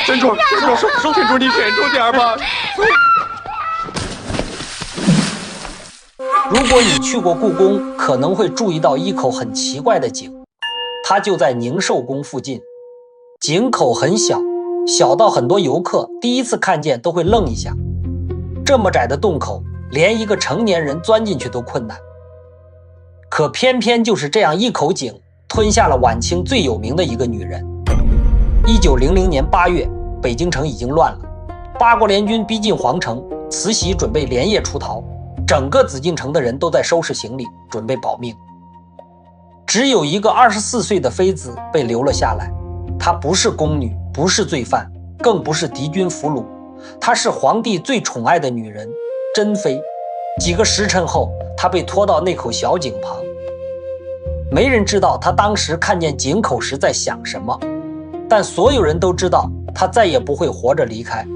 珍珠，珍珠，你慎重点吧。如果你去过故宫，可能会注意到一口很奇怪的井，它就在宁寿宫附近。井口很小，小到很多游客第一次看见都会愣一下。这么窄的洞口，连一个成年人钻进去都困难。可偏偏就是这样一口井，吞下了晚清最有名的一个女人。1900年8月，北京城已经乱了，八国联军逼近皇城，慈禧准备连夜出逃，整个紫禁城的人都在收拾行李，准备保命。只有一个24岁的妃子被留了下来，她不是宫女，不是罪犯，更不是敌军俘虏，她是皇帝最宠爱的女人，珍妃。几个时辰后，她被拖到那口小井旁。没人知道她当时看见井口时在想什么，但所有人都知道她再也不会活着离开。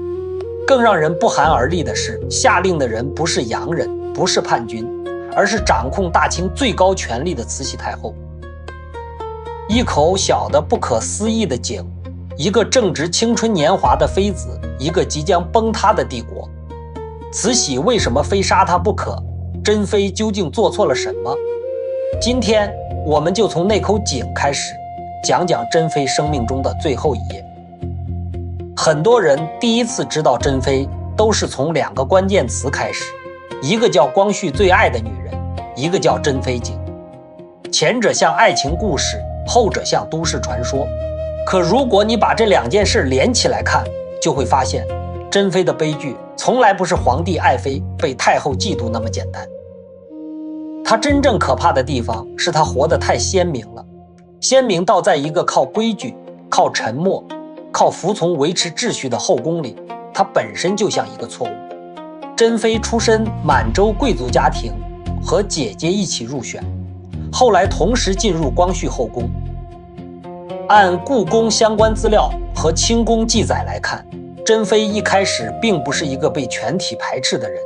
更让人不寒而栗的是，下令的人不是洋人，不是叛军，而是掌控大清最高权力的慈禧太后。一口小的不可思议的井，一个正值青春年华的妃子，一个即将崩塌的帝国。慈禧为什么非杀她不可？珍妃究竟做错了什么？今天我们就从那口井开始，讲讲珍妃生命中的最后一页。很多人第一次知道珍妃，都是从2个关键词开始，一个叫光绪最爱的女人，一个叫珍妃井。前者像爱情故事，后者像都市传说。可如果你把这2件事连起来看，就会发现珍妃的悲剧从来不是皇帝爱妃被太后嫉妒那么简单。她真正可怕的地方是她活得太鲜明了，鲜明到在一个靠规矩、靠沉默、靠服从维持秩序的后宫里，她本身就像一个错误。珍妃出身满洲贵族家庭，和姐姐一起入选，后来同时进入光绪后宫。按故宫相关资料和清宫记载来看，珍妃一开始并不是一个被全体排斥的人，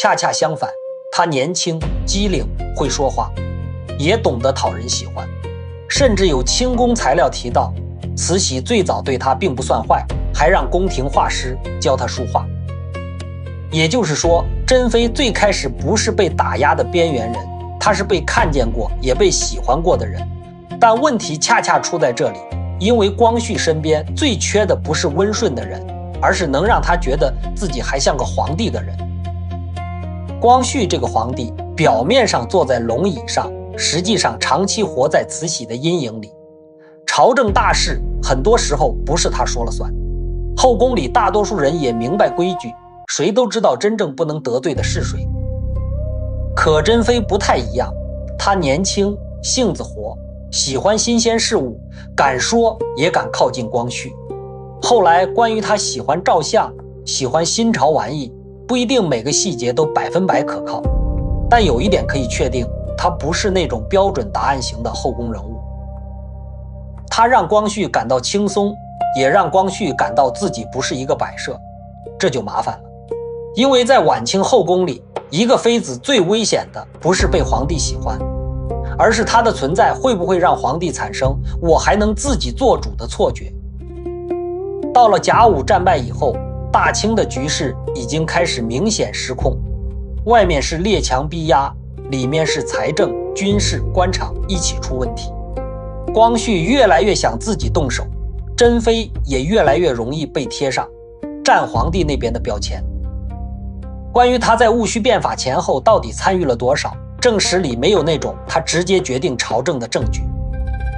恰恰相反，她年轻、机灵、会说话，也懂得讨人喜欢。甚至有清宫材料提到，慈禧最早对她并不算坏，还让宫廷画师教她书画。也就是说，珍妃最开始不是被打压的边缘人，她是被看见过也被喜欢过的人。但问题恰恰出在这里，因为光绪身边最缺的不是温顺的人，而是能让他觉得自己还像个皇帝的人。光绪这个皇帝表面上坐在龙椅上，实际上长期活在慈禧的阴影里。朝政大事很多时候不是他说了算，后宫里大多数人也明白规矩，谁都知道真正不能得罪的是谁。可珍妃不太一样，她年轻，性子活，喜欢新鲜事物，敢说也敢靠近光绪。后来关于她喜欢照相，喜欢新潮玩意，不一定每个细节都100%可靠，但有一点可以确定，她不是那种标准答案型的后宫人物。她让光绪感到轻松，也让光绪感到自己不是一个摆设，这就麻烦了。因为在晚清后宫里，一个妃子最危险的不是被皇帝喜欢，而是她的存在会不会让皇帝产生我还能自己做主的错觉。到了甲午战败以后，大清的局势已经开始明显失控，外面是列强逼压，里面是财政、军事、官场一起出问题。光绪越来越想自己动手，珍妃也越来越容易被贴上战皇帝那边的标签。关于他在戊戌变法前后到底参与了多少，正史里没有那种他直接决定朝政的证据，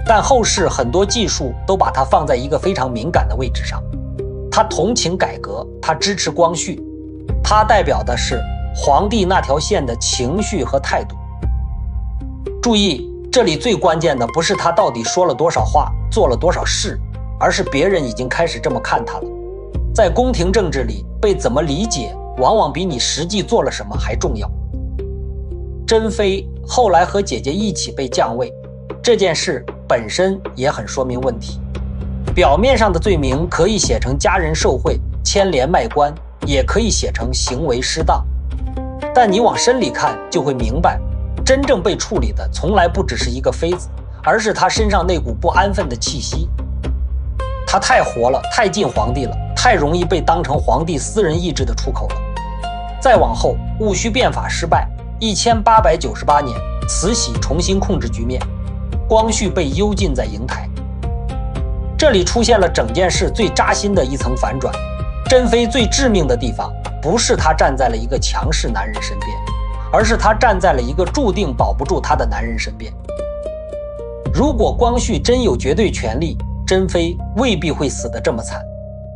但后世很多记述都把他放在一个非常敏感的位置上。他同情改革，他支持光绪，他代表的是皇帝那条线的情绪和态度。注意，这里最关键的不是他到底说了多少话，做了多少事，而是别人已经开始这么看他了。在宫廷政治里，被怎么理解往往比你实际做了什么还重要。珍妃后来和姐姐一起被降位，这件事本身也很说明问题。表面上的罪名可以写成家人受贿、牵连卖官，也可以写成行为失当，但你往深里看就会明白，真正被处理的从来不只是一个妃子，而是她身上那股不安分的气息。他太活了，太近皇帝了，太容易被当成皇帝私人意志的出口了。再往后，戊戌变法失败，1898年，慈禧重新控制局面，光绪被幽禁在瀛台。这里出现了整件事最扎心的一层反转。珍妃最致命的地方，不是她站在了一个强势男人身边，而是她站在了一个注定保不住她的男人身边。如果光绪真有绝对权力，珍妃未必会死得这么惨。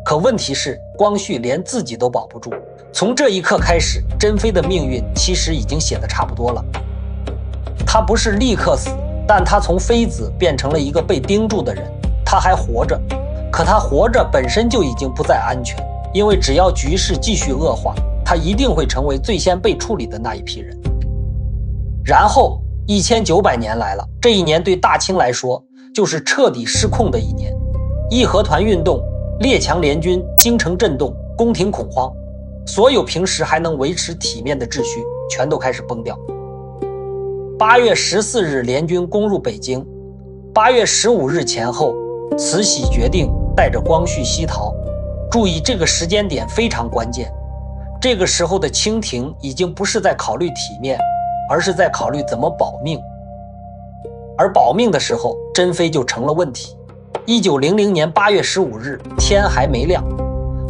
可问题是，光绪连自己都保不住。从这一刻开始，珍妃的命运其实已经写得差不多了。她不是立刻死，但她从妃子变成了一个被盯住的人。她还活着，可她活着本身就已经不再安全，因为只要局势继续恶化，她一定会成为最先被处理的那一批人。然后1900年来了，这一年对大清来说就是彻底失控的一年。义和团运动、列强联军、京城震动、宫廷恐慌，所有平时还能维持体面的秩序全都开始崩掉。8月14日联军攻入北京，8月15日前后，慈禧决定带着光绪西逃。注意，这个时间点非常关键。这个时候的清廷已经不是在考虑体面，而是在考虑怎么保命。而保命的时候，珍妃就成了问题。1900年8月15日，天还没亮，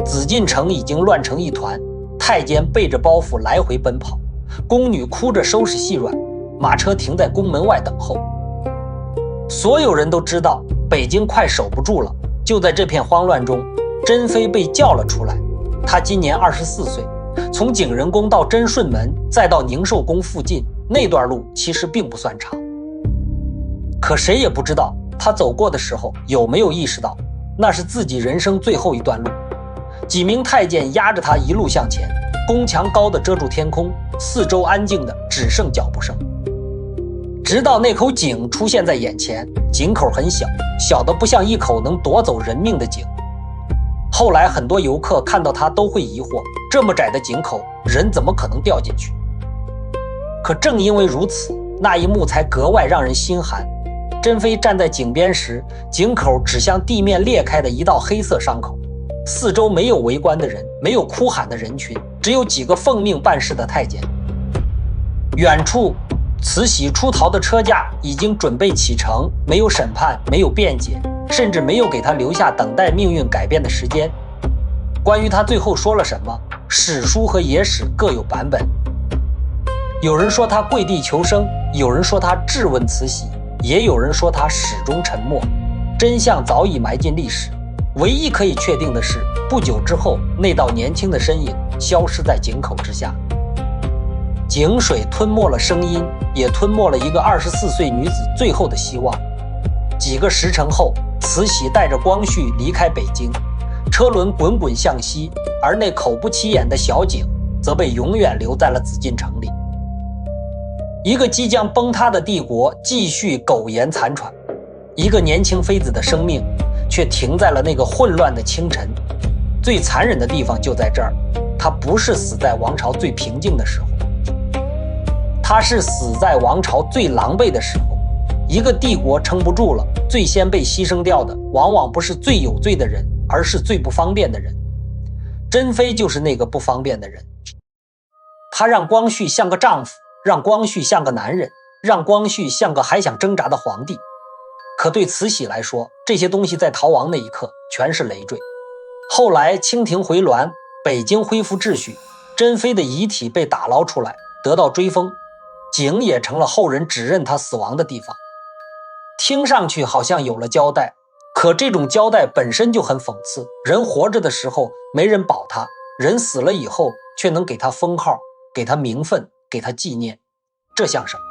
紫禁城已经乱成一团，太监背着包袱来回奔跑，宫女哭着收拾细软，马车停在宫门外等候。所有人都知道北京快守不住了。就在这片慌乱中，珍妃被叫了出来。她今年24岁，从景仁宫到贞顺门，再到宁寿宫附近，那段路其实并不算长。可谁也不知道她走过的时候有没有意识到，那是自己人生最后一段路。几名太监压着她一路向前，宫墙高的遮住天空，四周安静的只剩脚步声。直到那口井出现在眼前，井口很小，小的不像一口能夺走人命的井。后来很多游客看到它都会疑惑，这么窄的井口，人怎么可能掉进去？可正因为如此，那一幕才格外让人心寒。珍妃站在井边时，井口指向地面裂开的一道黑色伤口，四周没有围观的人，没有哭喊的人群，只有几个奉命办事的太监。远处慈禧出逃的车驾已经准备启程，没有审判，没有辩解，甚至没有给他留下等待命运改变的时间。关于他最后说了什么，史书和野史各有版本。有人说他跪地求生，有人说他质问慈禧，也有人说他始终沉默。真相早已埋进历史，唯一可以确定的是，不久之后，那道年轻的身影消失在井口之下。井水吞没了声音，也吞没了一个24岁女子最后的希望。几个时辰后，慈禧带着光绪离开北京，车轮滚滚向西，而那口不起眼的小井则被永远留在了紫禁城里。一个即将崩塌的帝国继续苟延残喘，一个年轻妃子的生命却停在了那个混乱的清晨。最残忍的地方就在这儿，她不是死在王朝最平静的时候，他是死在王朝最狼狈的时候。一个帝国撑不住了，最先被牺牲掉的往往不是最有罪的人，而是最不方便的人。珍妃就是那个不方便的人。她让光绪像个丈夫，让光绪像个男人，让光绪像个还想挣扎的皇帝。可对慈禧来说，这些东西在逃亡那一刻全是累赘。后来清廷回銮，北京恢复秩序，珍妃的遗体被打捞出来，得到追封，井也成了后人指认他死亡的地方。听上去好像有了交代，可这种交代本身就很讽刺。人活着的时候没人保他，人死了以后却能给他封号，给他名分，给他纪念，这像什么？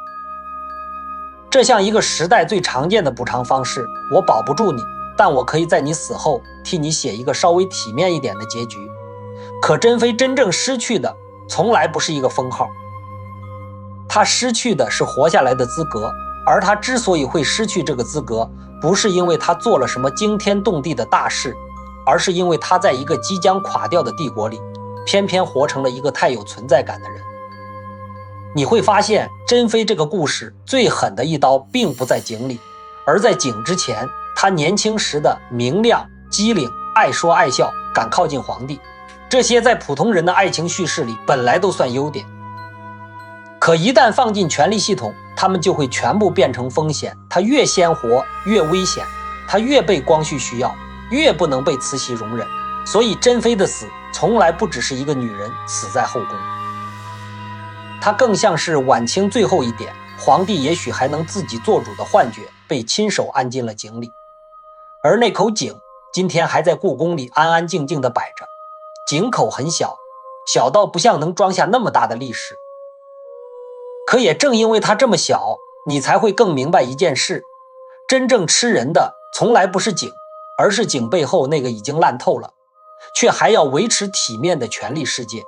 这像一个时代最常见的补偿方式，我保不住你，但我可以在你死后替你写一个稍微体面一点的结局。可珍妃真正失去的从来不是一个封号，他失去的是活下来的资格。而他之所以会失去这个资格，不是因为他做了什么惊天动地的大事，而是因为他在一个即将垮掉的帝国里，偏偏活成了一个太有存在感的人。你会发现，珍妃这个故事最狠的一刀并不在井里，而在井之前，她年轻时的明亮、机灵、爱说爱笑，敢靠近皇帝，这些在普通人的爱情叙事里本来都算优点。可一旦放进权力系统，他们就会全部变成风险。他越鲜活越危险，他越被光绪需要，越不能被慈禧容忍。所以珍妃的死从来不只是一个女人死在后宫，她更像是晚清最后一点皇帝也许还能自己做主的幻觉，被亲手安进了井里。而那口井今天还在故宫里安安静静地摆着，井口很小，小到不像能装下那么大的历史。可也正因为它这么小，你才会更明白一件事，真正吃人的从来不是井，而是井背后那个已经烂透了却还要维持体面的权力世界。